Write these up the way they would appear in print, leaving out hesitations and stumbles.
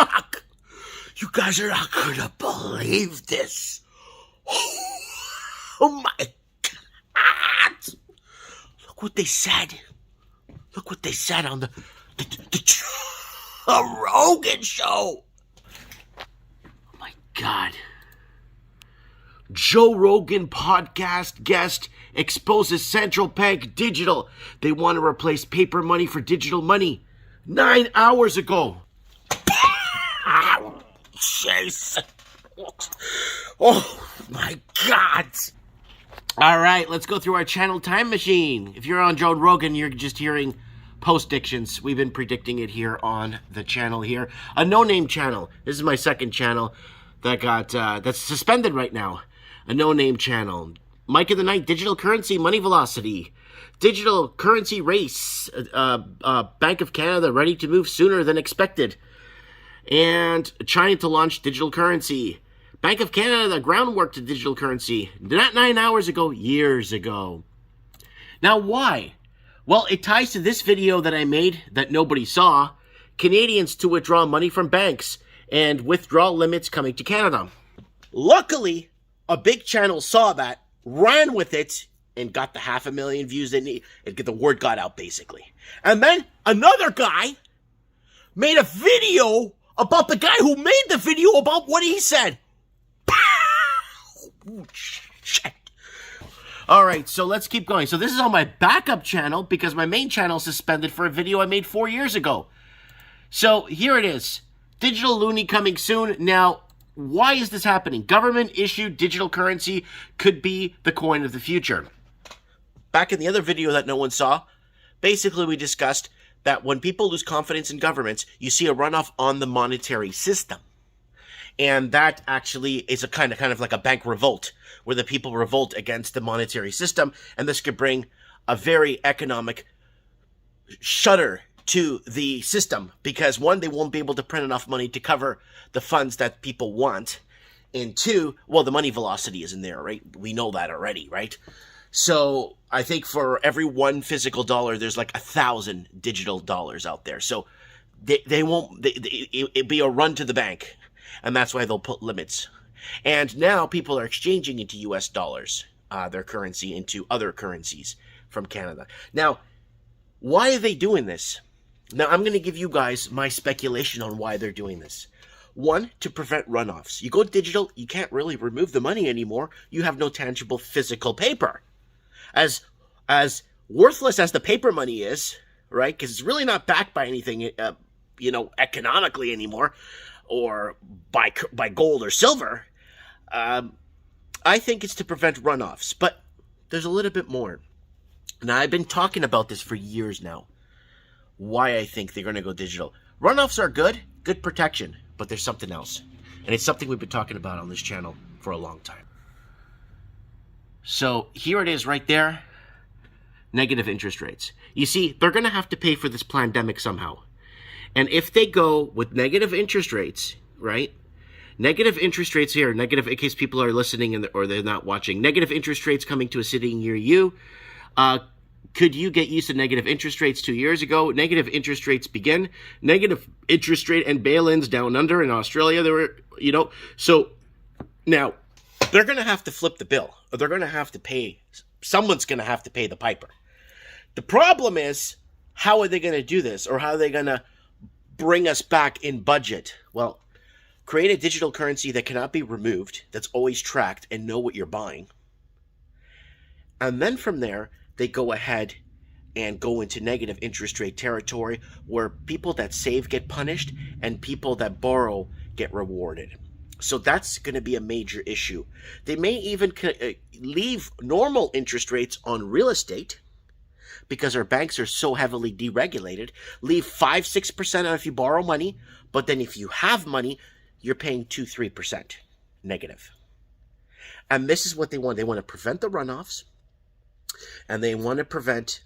Muck, you guys are not gonna believe this. Oh my God. Look what they said. Look what they said on the Joe Rogan show. Oh my God. Joe Rogan podcast guest exposes central bank digital. They want to replace paper money for digital money. 9 hours ago. Jeez. Oh my God. All right, let's go through our channel time machine. If you're on Joe Rogan, you're just hearing post-dictions. We've been predicting it here on the channel here. A no-name channel. This is my second channel that got that's suspended right now. A no-name channel. Mike of the Night, digital currency, money velocity. Digital currency race. Bank of Canada ready to move sooner than expected. And China to launch digital currency. Bank of Canada, the groundwork to digital currency. Not 9 hours ago, years ago. Now, why? Well, it ties to this video that I made that nobody saw. Canadians to withdraw money from banks and withdrawal limits coming to Canada. Luckily, a big channel saw that, ran with it, and got the 500,000 views they need. The word got out, basically. And then another guy made a video about the guy who made the video about what he said. Shit. All right, so let's keep going. So this is on my backup channel because my main channel is suspended for a video I made 4 years ago. So here it is. Digital loonie coming soon. Now, why is this happening? Government-issued digital currency could be the coin of the future. Back in the other video that no one saw, basically we discussed that when people lose confidence in governments, you see a runoff on the monetary system. And that actually is a kind of like a bank revolt, where the people revolt against the monetary system, and this could bring a very economic shudder to the system, because one, they won't be able to print enough money to cover the funds that people want, and two, well, the money velocity isn't there, right? We know that already, right? So I think for every one physical dollar, there's like 1,000 digital dollars out there. So they won't, it'd be a run to the bank. And that's why they'll put limits. And now people are exchanging into US dollars, their currency, into other currencies from Canada. Now, why are they doing this? Now, I'm going to give you guys my speculation on why they're doing this. One, to prevent runoffs. You go digital, you can't really remove the money anymore. You have no tangible physical paper. As worthless as the paper money is, right? Because it's really not backed by anything, economically anymore, or by gold or silver. I think it's to prevent runoffs, but there's a little bit more. Now, I've been talking about this for years now, why I think they're going to go digital. Runoffs are good protection, but there's something else. And it's something we've been talking about on this channel for a long time. So here it is right there, negative interest rates. You see, they're going to have to pay for this pandemic somehow. And if they go with negative interest rates, right? Negative interest rates here, negative, in case people are listening or they're not watching, negative interest rates coming to a city near you. Could you get used to negative interest rates 2 years ago? Negative interest rates begin. Negative interest rate and bail-ins down under in Australia. There were, so now they're going to have to flip the bill. Or they're going to have to pay, someone's going to have to pay the piper. The problem is, how are they going to do this? Or how are they going to bring us back in budget? Well, create a digital currency that cannot be removed, that's always tracked and know what you're buying. And then from there, they go ahead and go into negative interest rate territory where people that save get punished and people that borrow get rewarded. So that's going to be a major issue. They may even leave normal interest rates on real estate because our banks are so heavily deregulated. Leave 5-6% on if you borrow money, but then if you have money, you're paying 2-3% negative. And this is what they want. They want to prevent the runoffs, and they want to prevent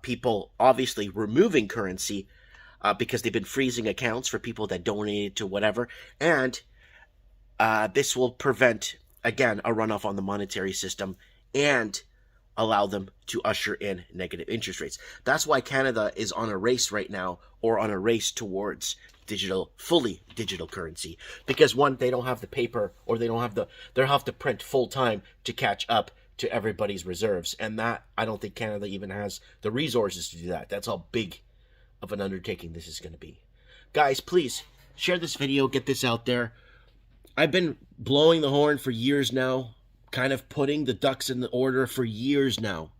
people obviously removing currency because they've been freezing accounts for people that donated to whatever. And this will prevent, again, a runoff on the monetary system and allow them to usher in negative interest rates. That's why Canada is on a race right now, or on a race towards fully digital currency. Because one, they don't have the paper, or they have to print full time to catch up to everybody's reserves. And that, I don't think Canada even has the resources to do that. That's how big of an undertaking this is going to be. Guys, please share this video, get this out there. I've been blowing the horn for years now, kind of putting the ducks in the order for years now.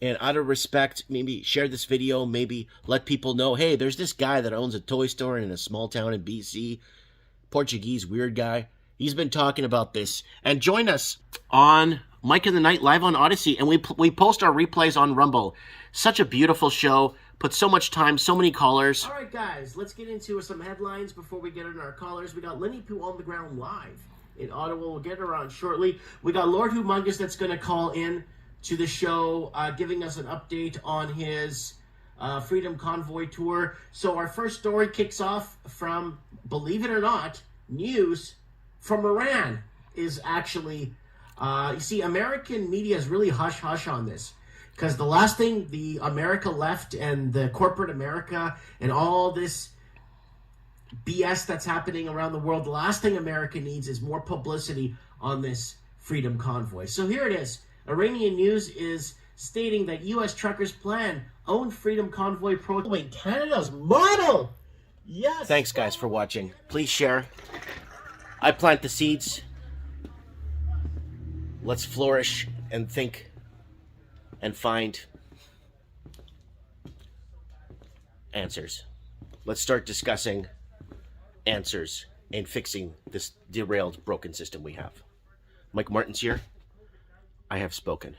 And out of respect, maybe share this video, maybe let people know, hey, there's this guy that owns a toy store in a small town in BC, Portuguese weird guy. He's been talking about this. And join us on Mike in the Night live on Odyssey, and we post our replays on Rumble. Such a beautiful show. Put so much time, so many callers. All right, guys, let's get into some headlines before we get into our callers. We got Lenny Poo on the ground live in Ottawa. We'll get her on shortly. We got Lord Humongous that's going to call in to the show, giving us an update on his Freedom Convoy tour. So our first story kicks off from, believe it or not, news from Iran is actually, you see, American media is really hush-hush on this. Because the last thing the America left, and the corporate America and all this BS that's happening around the world, the last thing America needs is more publicity on this Freedom Convoy. So here it is. Iranian news is stating that U.S. truckers plan own Freedom Convoy protest. Canada's model! Yes! Thanks, guys, for watching. Please share. I plant the seeds. Let's flourish and think and find answers. Let's start discussing answers and fixing this derailed, broken system we have. Mike Martin's here. I have spoken.